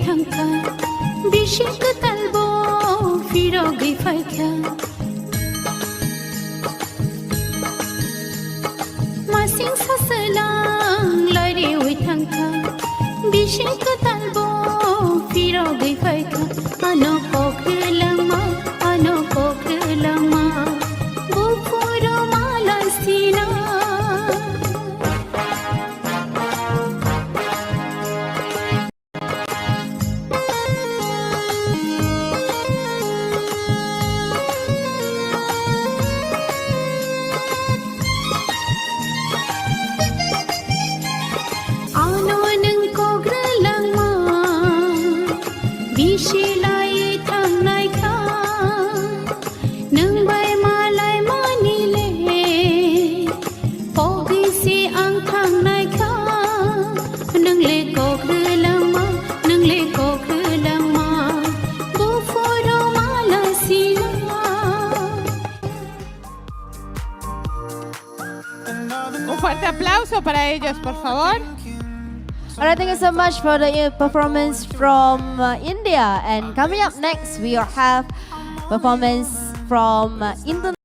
थंखा बिशिक तलबो फिरो गई फैखा मासिं ससलां लरे हुई थंखा बिशिक तलबो फिरो गई फैखा अनो पोखलमा बुफुरो मालासिना Un fuerte aplauso para ellos, por favor. Alright, thank you so much for the performance from India. And coming up next, we will have performance from international.